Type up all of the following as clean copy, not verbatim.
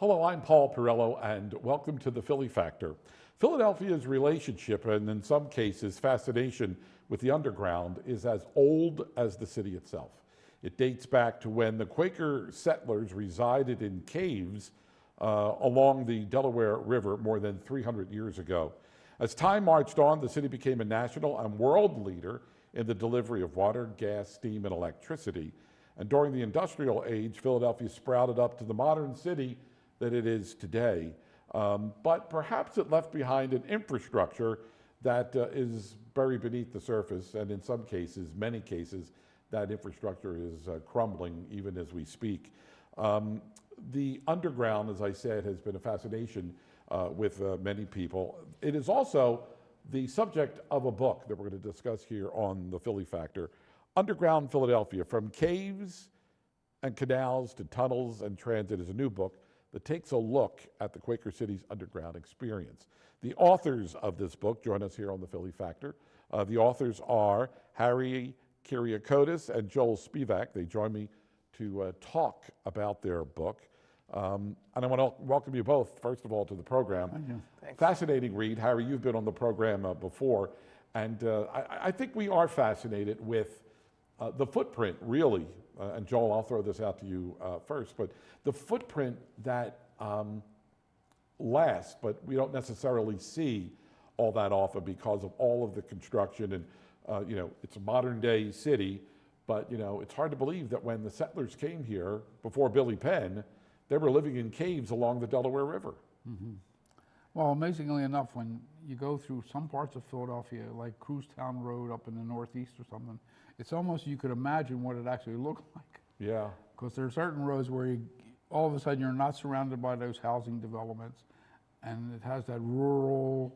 Hello, I'm Paul Perrello, and welcome to the Philly Factor. Philadelphia's relationship, and in some cases fascination, with the underground is as old as the city itself. It dates back to when the Quaker settlers resided in caves along the Delaware River more than 300 years ago. As time marched on, the city became a national and world leader in the delivery of water, gas, steam, and electricity. And during the industrial age, Philadelphia sprouted up to the modern city that it is today. But perhaps it left behind an infrastructure that is buried beneath the surface, and in some cases, many cases, that infrastructure is crumbling even as we speak. The underground, as I said, has been a fascination with many people. It is also the subject of a book that we're going to discuss here on the Philly Factor, Underground Philadelphia, From Caves and Canals to Tunnels and Transit, is a new book that takes a look at the Quaker City's underground experience. The authors of this book join us here on the Philly Factor. The authors are Harry Kyriakodis and Joel Spivak. They join me to talk about their book. And I want to welcome you both, first of all, to the program. Thank you. Thanks. Fascinating read. Harry, you've been on the program before, and I think we are fascinated with the footprint, really, and Joel, I'll throw this out to you first, but the footprint that lasts, but we don't necessarily see all that often because of all of the construction and, it's a modern day city, but, it's hard to believe that when the settlers came here before Billy Penn, they were living in caves along the Delaware River. Mm-hmm. Well, amazingly enough, when you go through some parts of Philadelphia, like Crewstown Road up in the northeast or something, it's almost, you could imagine what it actually looked like. Yeah. Because there are certain roads where all of a sudden you're not surrounded by those housing developments, and it has that rural,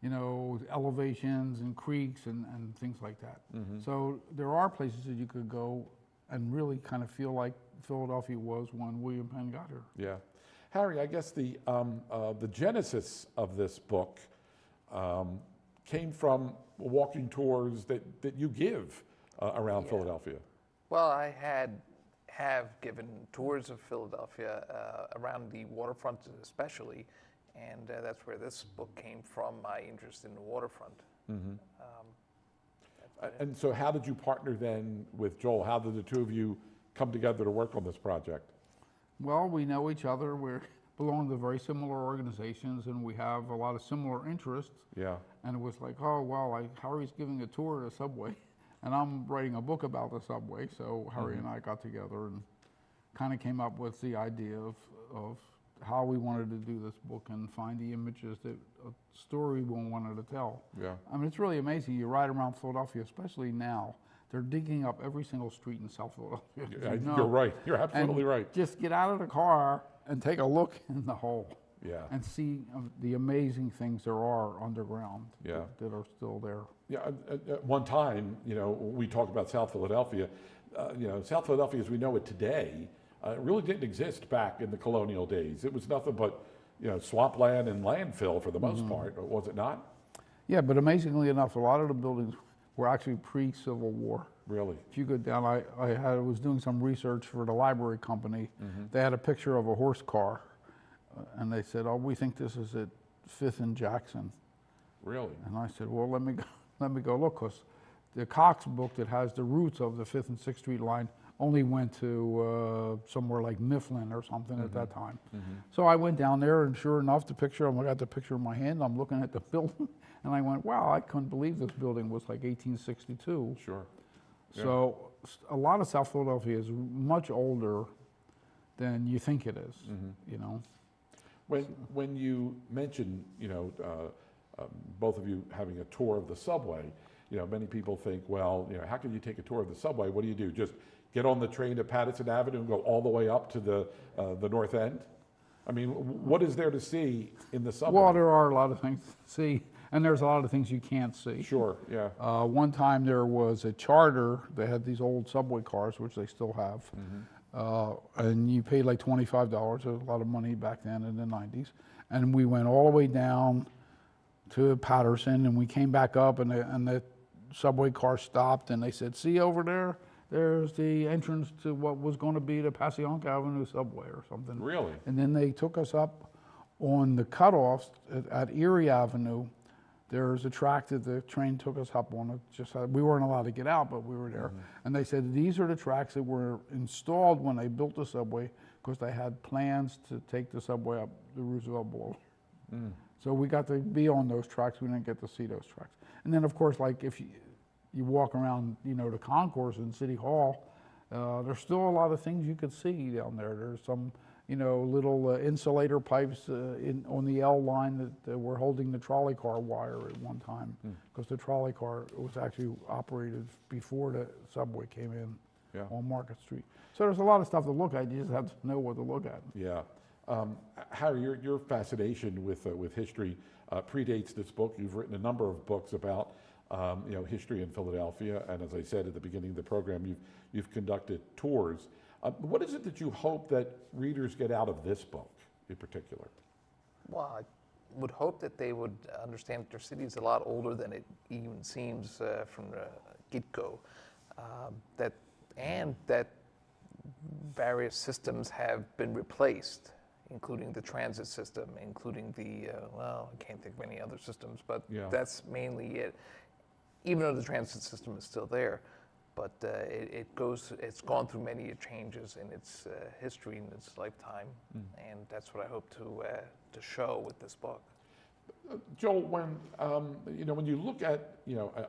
elevations and creeks and things like that. Mm-hmm. So there are places that you could go and really kind of feel like Philadelphia was when William Penn got here. Yeah. Harry, I guess the genesis of this book came from walking tours that you give around Philadelphia. Well, I have given tours of Philadelphia around the waterfront especially, and that's where this book came from, my interest in the waterfront. Mm-hmm. And so how did you partner then with Joel? How did the two of you come together to work on this project? Well, we know each other. We belong to very similar organizations, and we have a lot of similar interests. Yeah. And it was like, oh, well, Harry's giving a tour of the subway, and I'm writing a book about the subway. So Harry and I got together and kind of came up with the idea of how we wanted to do this book and find the images that a story we wanted to tell. Yeah. I mean, it's really amazing. You ride around Philadelphia, especially now. They're digging up every single street in South Philadelphia. You're right. You're absolutely right. Just get out of the car and take a look in the hole. Yeah. And see the amazing things there are underground. Yeah. that are still there. Yeah. At one time, we talked about South Philadelphia. South Philadelphia as we know it today really didn't exist back in the colonial days. It was nothing but, swampland and landfill for the most part, was it not? Yeah, but amazingly enough, a lot of the buildings were actually pre-Civil War. Really? If you go down, I was doing some research for the library company. Mm-hmm. They had a picture of a horse car, and they said, "Oh, we think this is at 5th and Jackson." Really? And I said, "Well, let me go look," because the Cox book that has the routes of the 5th and 6th Street line only went to somewhere like Mifflin or something at that time. Mm-hmm. So I went down there, and sure enough, I got the picture in my hand. I'm looking at the building, and I went, "Wow, I couldn't believe this building was like 1862." Sure. Yeah. So a lot of South Philadelphia is much older than you think it is. Mm-hmm. When you mention, both of you having a tour of the subway, many people think, well, how can you take a tour of the subway? What do you do? Just get on the train to Patterson Avenue and go all the way up to the North End? I mean, what is there to see in the subway? Well, there are a lot of things to see, and there's a lot of things you can't see. Sure, yeah. One time there was a charter. They had these old subway cars, which they still have, and you paid like $25, a lot of money back then in the 90s. And we went all the way down to Patterson, and we came back up, and the subway car stopped, and they said, "See over there? there's the entrance to what was going to be the Passyunk Avenue subway or something. Really? And then they took us up on the cutoffs at Erie Avenue. There's a track that the train took us up on. We weren't allowed to get out, but we were there. And they said these are the tracks that were installed when they built the subway, because they had plans to take the subway up the Roosevelt Boulevard. So we got to be on those tracks. We didn't get to see those tracks. And then, of course, like if you walk around, the concourse in City Hall, there's still a lot of things you could see down there. There's some, little insulator pipes on the L line that were holding the trolley car wire at one time, because the trolley car was actually operated before the subway came in on Market Street. So there's a lot of stuff to look at. You just have to know what to look at. Yeah. Harry, your fascination with history predates this book. You've written a number of books about history in Philadelphia, and as I said at the beginning of the program, you've conducted tours. What is it that you hope that readers get out of this book in particular? Well, I would hope that they would understand that their city is a lot older than it even seems from the get-go. That various systems have been replaced, including the transit system, including the, I can't think of any other systems, but that's mainly it. Even though the transit system is still there, but it's gone through many changes in its history in its lifetime, and that's what I hope to show with this book. Joel, when you look at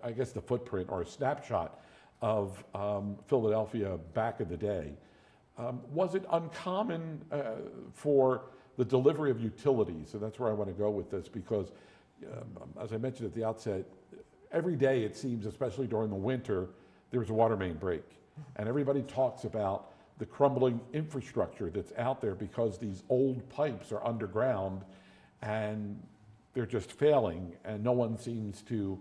I guess the footprint or a snapshot of Philadelphia back in the day, was it uncommon for the delivery of utilities? And that's where I want to go with this, because as I mentioned at the outset, every day it seems, especially during the winter, there's a water main break. And everybody talks about the crumbling infrastructure that's out there because these old pipes are underground and they're just failing, and no one seems to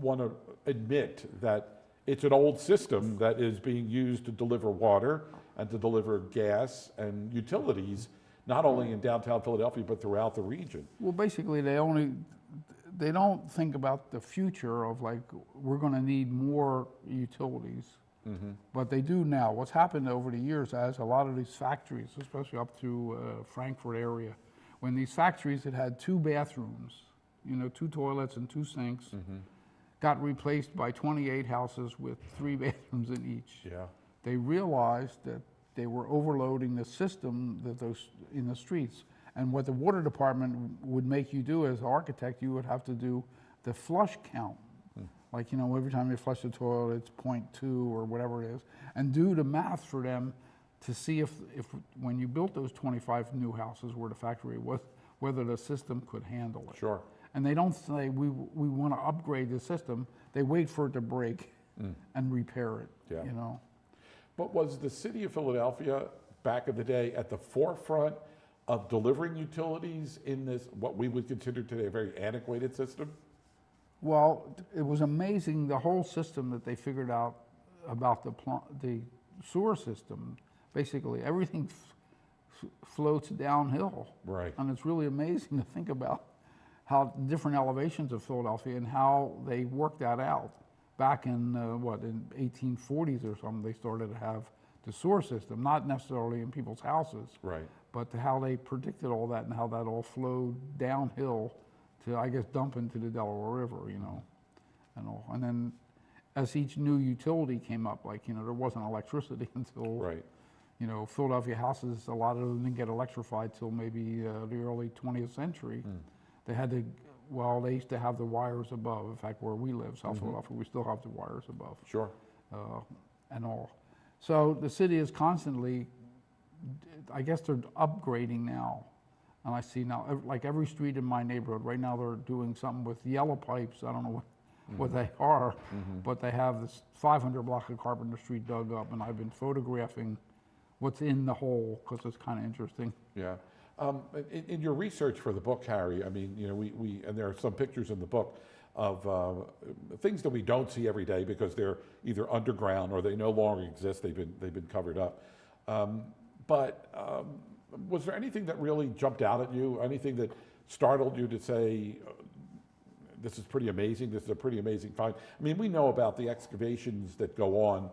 want to admit that it's an old system that is being used to deliver water and to deliver gas and utilities, not only in downtown Philadelphia, but throughout the region. Well, basically, they don't think about the future of, like, we're going to need more utilities, but they do now. What's happened over the years, as a lot of these factories, especially up through Frankfurt area, when these factories that had 2 bathrooms, 2 toilets and 2 sinks, got replaced by 28 houses with 3 bathrooms in each. Yeah. They realized that they were overloading the system in the streets. And what the water department would make you do as an architect, you would have to do the flush count. Like, every time you flush the toilet, it's 0.2 or whatever it is, and do the math for them to see if when you built those 25 new houses where the factory was, whether the system could handle it. Sure. And they don't say, we want to upgrade the system. They wait for it to break and repair it, But was the city of Philadelphia back in the day at the forefront of delivering utilities in this, what we would consider today a very antiquated system? Well, it was amazing, the whole system that they figured out about the sewer system. Basically, everything floats downhill. Right. And it's really amazing to think about how different elevations of Philadelphia and how they worked that out. Back in, in 1840s or something, they started to have the sewer system, not necessarily in people's houses. Right. But how they predicted all that and how that all flowed downhill to, I guess, dump into the Delaware River, and all. And then as each new utility came up, like, there wasn't electricity until, Philadelphia houses, a lot of them didn't get electrified till maybe the early 20th century. They had to, they used to have the wires above. In fact, where we live, South Philadelphia, we still have the wires above. Sure. And all. So the city is constantly, I guess they're upgrading now. And I see now, like every street in my neighborhood, right now they're doing something with yellow pipes. I don't know what they are, but they have this 500 block of Carpenter Street dug up, and I've been photographing what's in the hole because it's kind of interesting. Yeah. In your research for the book, Harry, I mean, and there are some pictures in the book of things that we don't see every day because they're either underground or they no longer exist. They've been covered up. But was there anything that really jumped out at you? Anything that startled you to say, this is pretty amazing. This is a pretty amazing find. I mean, we know about the excavations that go on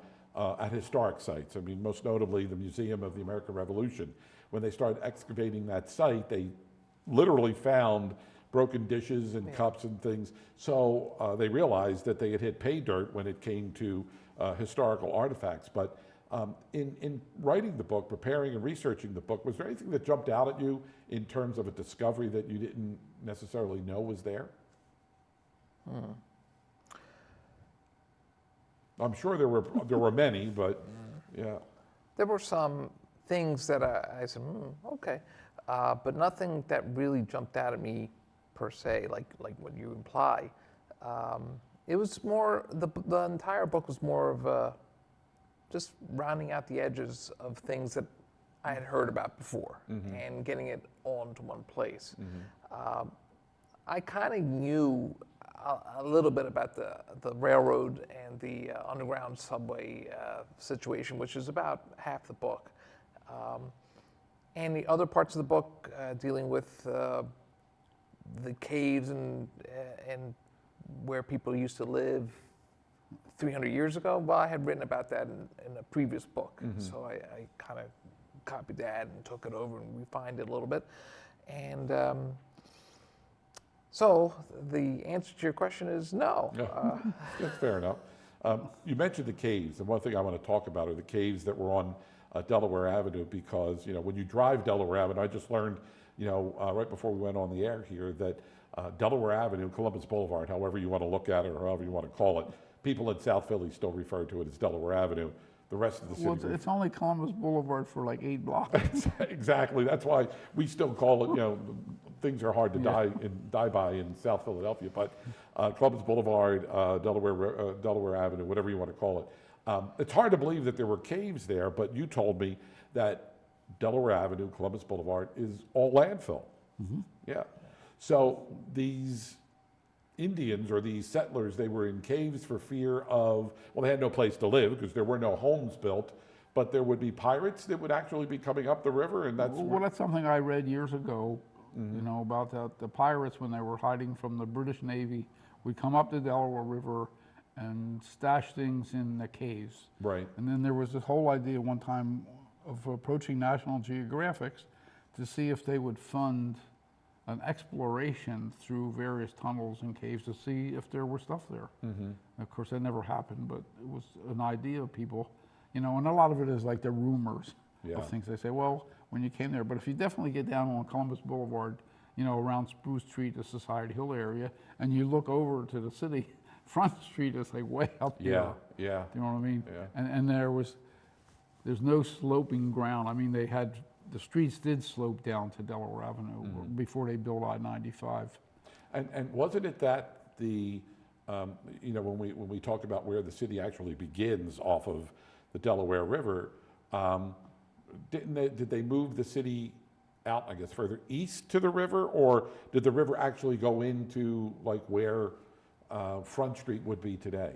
at historic sites. I mean, most notably the Museum of the American Revolution. When they started excavating that site, they literally found broken dishes and cups and things. So they realized that they had hit pay dirt when it came to historical artifacts. But in writing the book, preparing and researching the book, was there anything that jumped out at you in terms of a discovery that you didn't necessarily know was there? I'm sure there were many, but yeah. There were some things that I said, okay, but nothing that really jumped out at me per se, like what you imply. It was more, the entire book was more of just rounding out the edges of things that I had heard about before and getting it all into one place. I kind of knew a little bit about the railroad and the underground subway situation, which is about half the book. And the other parts of the book dealing with the caves and where people used to live 300 years ago. Well, I had written about that in a previous book, so I kind of copied that and took it over and refined it a little bit. And so the answer to your question is no. Yeah, that's fair enough. You mentioned the caves, and one thing I want to talk about are the caves that were on Delaware Avenue, because when you drive Delaware Avenue, I just learned right before we went on the air here that Delaware Avenue, Columbus Boulevard, however you want to look at it or however you want to call it, people in South Philly still refer to it as Delaware Avenue. The rest of the city. Well, it's only Columbus Boulevard for like 8 blocks. Exactly. That's why we still call it, things are hard to die by in South Philadelphia, but Columbus Boulevard, Delaware Avenue, whatever you want to call it. It's hard to believe that there were caves there, but you told me that Delaware Avenue, Columbus Boulevard is all landfill. Yeah. So these Indians or these settlers, they were in caves for fear of, well, they had no place to live because there were no homes built, but there would be pirates that would actually be coming up the river, and that's... Well, that's something I read years ago, about the pirates when they were hiding from the British Navy would come up the Delaware River and stash things in the caves. Right. And then there was this whole idea one time of approaching National Geographics to see if they would fund an exploration through various tunnels and caves to see if there were stuff there. Of course, that never happened, but it was an idea of people, and a lot of it is like the rumors of things. They say, well, when you came there, but if you definitely get down on Columbus Boulevard, around Spruce Street, the Society Hill area, and you look over to the city, Front Street is like way up there. Yeah. You know what I mean? Yeah. And there's no sloping ground. I mean, the streets did slope down to Delaware Avenue before they built I-95. And wasn't it that when we talk about where the city actually begins off of the Delaware River, did they move the city out, I guess, further east to the river, or did the river actually go into like where Front Street would be today?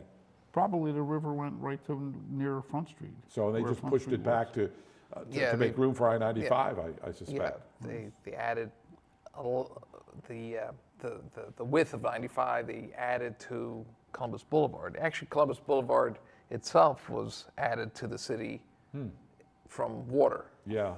Probably the river went right to near Front Street. So they just pushed it back to make room for I-95, I suspect. Yeah, they added the width of 95. They added to Columbus Boulevard. Actually, Columbus Boulevard itself was added to the city from water. Yeah.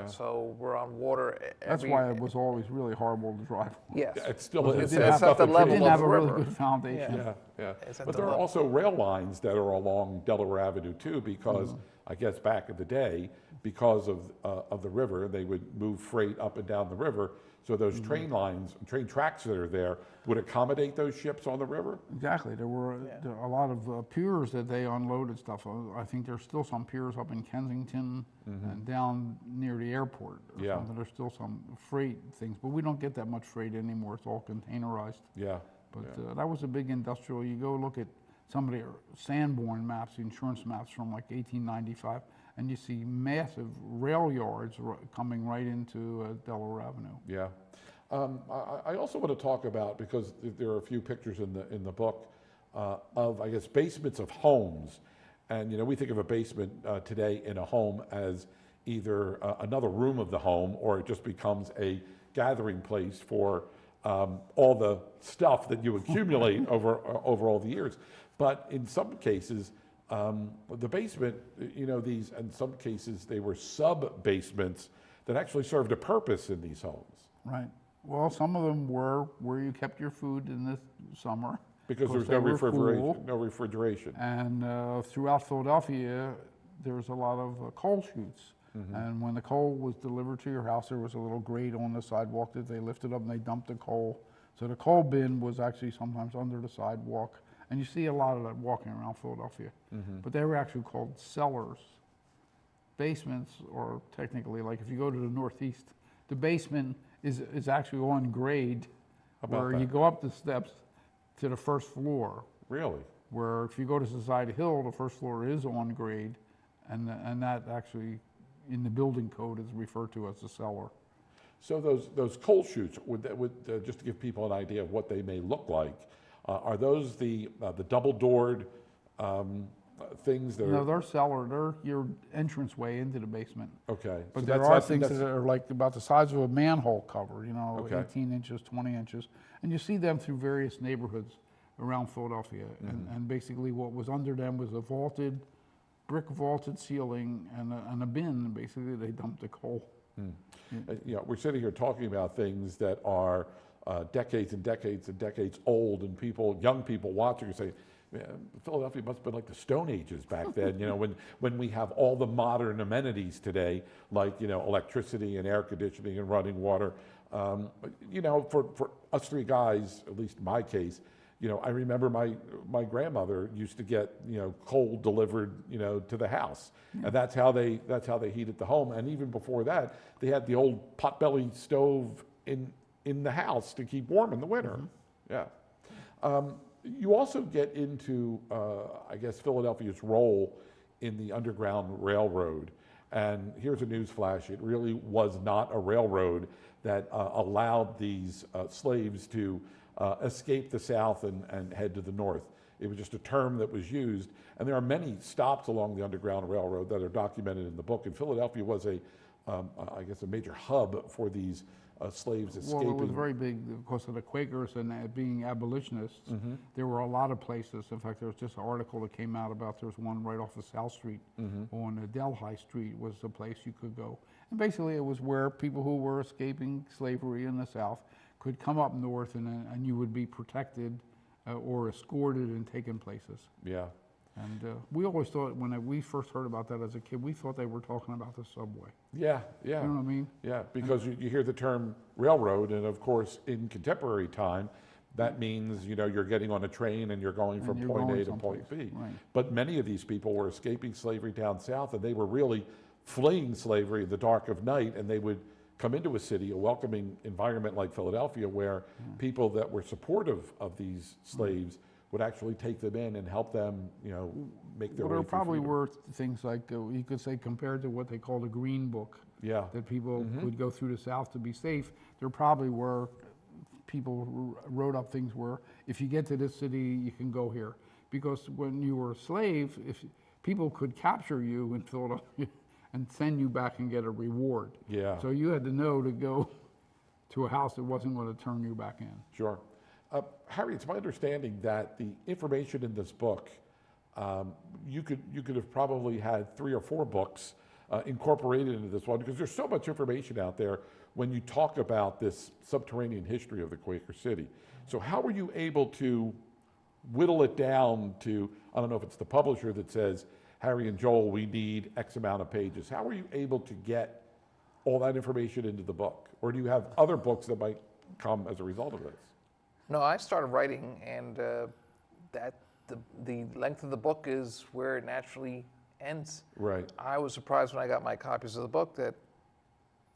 So we're on water. That's why it was always really horrible to drive. Yes. It still is. It's at the level It didn't of have the a really river. good foundation. Yeah. It's at But the there are level. also rail lines that are along Delaware Avenue too, because I guess back in the day, because of the river, they would move freight up and down the river. So those train lines, train tracks that are there, would accommodate those ships on the river? Exactly. There were a lot of piers that they unloaded stuff. I think there's still some piers up in Kensington and down near the airport or something. There's still some freight things, but we don't get that much freight anymore. It's all containerized. Yeah. But that was a big industrial. You go look at some of the Sanborn maps, the insurance maps from like 1895, and you see massive rail yards coming right into Delaware Avenue. Yeah. I also want to talk about, because there are a few pictures in the book of, I guess, basements of homes. And, we think of a basement today in a home as either another room of the home, or it just becomes a gathering place for all the stuff that you accumulate over all the years. But in some cases, the basement, in some cases they were sub-basements that actually served a purpose in these homes. Right. Well, some of them were where you kept your food in the summer. Because there's no refrigeration. And throughout Philadelphia, there was a lot of coal chutes. And when the coal was delivered to your house, there was a little grate on the sidewalk that they lifted up and they dumped the coal. So the coal bin was actually sometimes under the sidewalk. And you see a lot of that walking around Philadelphia. But they were actually called cellars. Basements, or technically, like if you go to the Northeast, the basement is actually on grade, where you go up the steps to the first floor. Really? Where if you go to Society Hill, the first floor is on grade, and that actually, in the building code, is referred to as a cellar. So those coal chutes, just to give people an idea of what they may look like, are those the double-doored things that No, they're cellar. They're your entranceway into the basement. Okay. But So there that's are not- things that's- that are like about the size of a manhole cover, Okay. 18 inches, 20 inches. And you see them through various neighborhoods around Philadelphia. And basically what was under them was a brick vaulted ceiling and a bin. Basically, they dumped the coal. We're sitting here talking about things that are decades and decades and decades old, and young people watching are saying, man, Philadelphia must have been like the Stone Ages back then, when we have all the modern amenities today, like, electricity and air conditioning and running water. For us three guys, at least in my case, I remember my grandmother used to get, coal delivered, to the house. And that's how they heated the home. And even before that, they had the old potbelly stove in the house to keep warm in the winter. Yeah. You also get into, I guess, Philadelphia's role in the Underground Railroad. And here's a news flash. It really was not a railroad that allowed these slaves to escape the South and head to the North. It was just a term that was used. And there are many stops along the Underground Railroad that are documented in the book. And Philadelphia was a major hub for these slaves escaping. Well, it was very big because of the Quakers and being abolitionists. There were a lot of places. In fact, there was just an article that came out about, there's one right off of South Street on Delhi Street was the place you could go. And basically it was where people who were escaping slavery in the South could come up north and you would be protected or escorted and taken places. Yeah. And we always thought, when we first heard about that as a kid, we thought they were talking about the subway. Yeah. You know what I mean? Yeah, because you hear the term railroad, and of course, in contemporary time, that means, you're getting on a train and you're going from point A to point B. Right. But many of these people were escaping slavery down south, and they were really fleeing slavery in the dark of night, and they would come into a city, a welcoming environment like Philadelphia, where people that were supportive of these slaves would actually take them in and help them, make their way There through probably freedom. were things like, you could say, compared to what they called a green book, Yeah. that people would go through the South to be safe. There probably were people who wrote up things where, if you get to this city, you can go here. Because when you were a slave, if people could capture you in Philadelphia and send you back and get a reward. Yeah. So you had to know to go to a house that wasn't going to turn you back in. Sure. Harry, it's my understanding that the information in this book, you could have probably had 3 or 4 books incorporated into this one, because there's so much information out there when you talk about this subterranean history of the Quaker City. So how were you able to whittle it down to, I don't know if it's the publisher that says, Harry and Joel, we need X amount of pages. How were you able to get all that information into the book? Or do you have other books that might come as a result of this? No, I started writing, and the length of the book is where it naturally ends. Right. I was surprised when I got my copies of the book that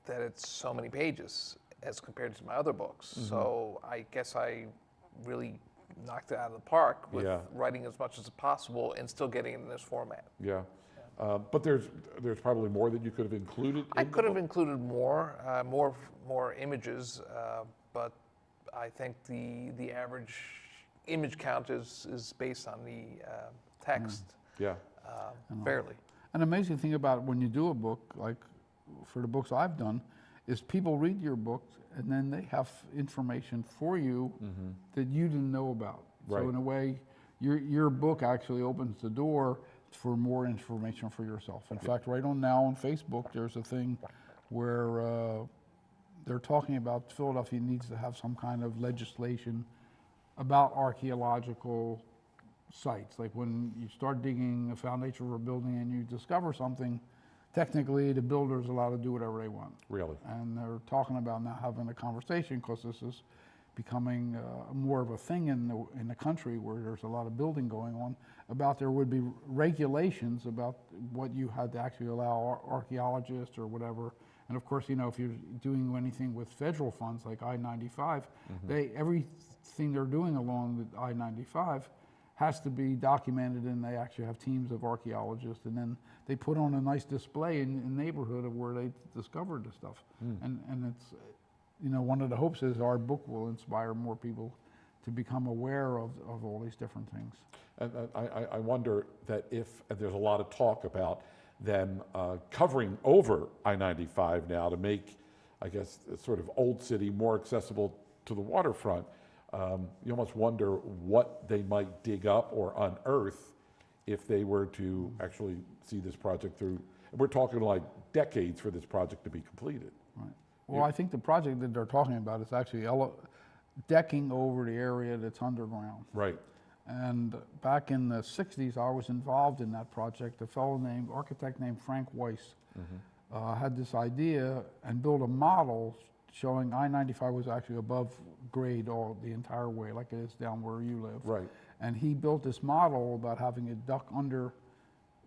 it's so many pages as compared to my other books. So I guess I really knocked it out of the park with writing as much as possible and still getting it in this format. Yeah. But there's probably more that you could have included. I could have included more images, but I think the average image count is based on the text. Yeah. Fairly. An amazing thing about when you do a book, like for the books I've done, is people read your book and then they have information for you that you didn't know about. Right. So in a way, your book actually opens the door for more information for yourself. In fact, right now on Facebook, there's a thing where they're talking about Philadelphia needs to have some kind of legislation about archaeological sites. Like when you start digging a foundation for a building and you discover something, technically the builder's allowed to do whatever they want. Really? And they're talking about now having a conversation, because this is becoming more of a thing in the country where there's a lot of building going on, about there would be regulations about what you had to actually allow archaeologists or whatever. And of course, you know, if you're doing anything with federal funds like I-95, everything they're doing along the I-95 has to be documented, and they actually have teams of archaeologists, and then they put on a nice display in the neighborhood of where they discovered the stuff. And it's, you know, one of the hopes is our book will inspire more people to become aware of all these different things. And I wonder that if there's a lot of talk about them covering over I-95 now to make, I guess, sort of Old City more accessible to the waterfront, you almost wonder what they might dig up or unearth if they were to actually see this project through. We're talking like decades for this project to be completed. Right. Well, I think the project that they're talking about is actually decking over the area that's underground. Right. And back in the 60s, I was involved in that project. A fellow architect named Frank Weiss had this idea and built a model showing I-95 was actually above grade the entire way, like it is down where you live. Right. And he built this model about having it duck under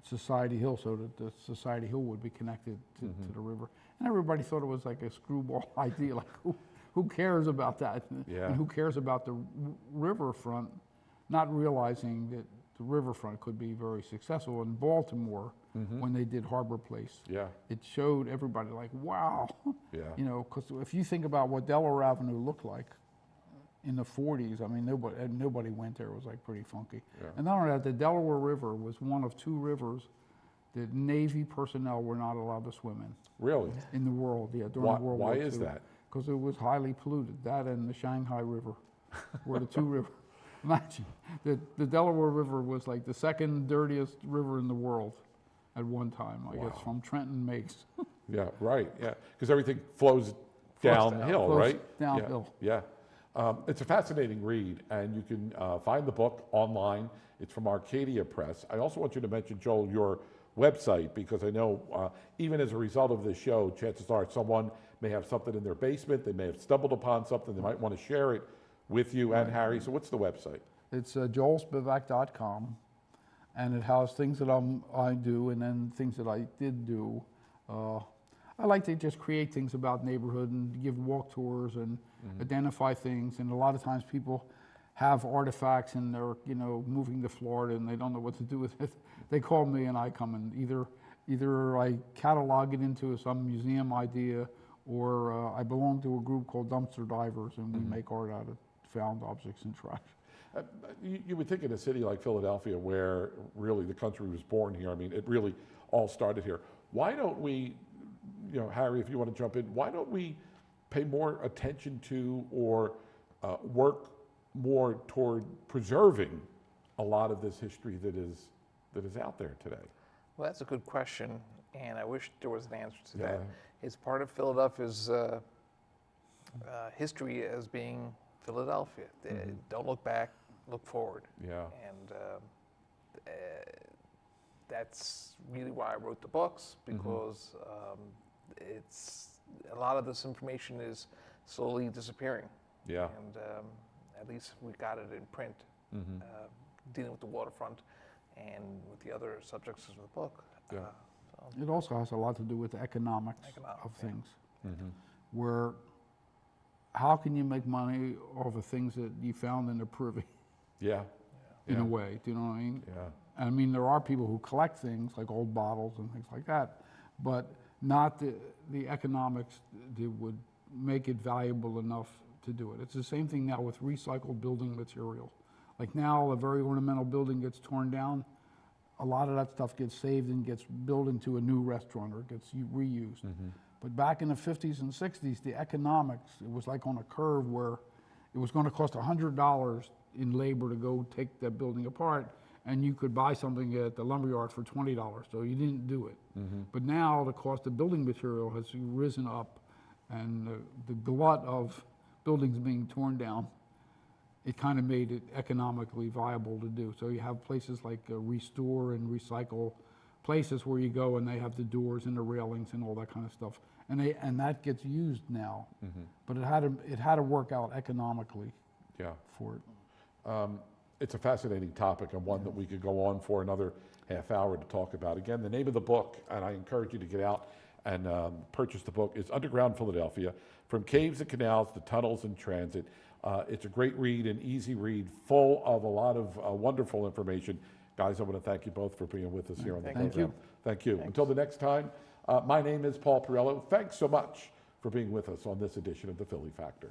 Society Hill so that the Society Hill would be connected to the river. And everybody thought it was like a screwball idea, like who cares about that? Yeah. And who cares about the riverfront, not realizing that the riverfront could be very successful. In Baltimore, when they did Harbor Place, it showed everybody like, wow. Yeah. You know, because if you think about what Delaware Avenue looked like in the 40s, I mean, nobody went there. It was like pretty funky. Yeah. And not only that, the Delaware River was one of 2 rivers that Navy personnel were not allowed to swim in. Really? In the world, yeah, during World War II. Why is that? Because it was highly polluted. That and the Shanghai River were the 2 rivers. Imagine, the Delaware River was like the second dirtiest river in the world at one time, I guess, from Trenton Makes. Yeah, right, yeah. Because everything flows downhill, right? Downhill. Yeah. It's a fascinating read, and you can find the book online. It's from Arcadia Press. I also want you to mention, Joel, your website, because I know even as a result of this show, chances are someone may have something in their basement, they may have stumbled upon something, they might want to share it with you and Harry. So what's the website? It's joelspivak.com, and it has things that I do and then things that I did do. I like to just create things about neighborhood and give walk tours and identify things. And a lot of times people have artifacts and they're, you know, moving to Florida and they don't know what to do with it. They call me and I come and either I catalog it into some museum idea, or I belong to a group called Dumpster Divers, and we make art out of found objects and trash. You would think in a city like Philadelphia, where really the country was born here, I mean, it really all started here. Why don't we, you know, Harry, if you want to jump in, why don't we pay more attention to or work more toward preserving a lot of this history that is out there today? Well, that's a good question, and I wish there was an answer to that. It's part of Philadelphia's history as being Philadelphia. Don't look back, look forward. Yeah. And that's really why I wrote the books, because it's a lot of this information is slowly disappearing. Yeah. And at least we got it in print, dealing with the waterfront and with the other subjects of the book. Yeah. It also has a lot to do with the economics of things, where how can you make money off of things that you found in the privy? Yeah. In a way, do you know what I mean? Yeah. I mean, there are people who collect things like old bottles and things like that, but not the economics that would make it valuable enough to do it. It's the same thing now with recycled building material. Like now, a very ornamental building gets torn down, a lot of that stuff gets saved and gets built into a new restaurant or gets reused. But back in the 50s and 60s, the economics, it was like on a curve where it was going to cost $100 in labor to go take that building apart, and you could buy something at the lumberyard for $20, so you didn't do it. But now the cost of building material has risen up, and the glut of buildings being torn down, it kind of made it economically viable to do. So you have places like restore and recycle places where you go and they have the doors and the railings and all that kind of stuff, and that gets used now. But it had to work out economically. Yeah. For it. It's a fascinating topic and one that we could go on for another half hour to talk about. Again, the name of the book, and I encourage you to get out and purchase the book, is Underground Philadelphia, From Caves and Canals to Tunnels and Transit. It's a great read, an easy read, full of a lot of wonderful information. Guys, I want to thank you both for being with us here on the program. Thank you. Thank you. Until the next time, my name is Paul Perrello. Thanks so much for being with us on this edition of the Philly Factor.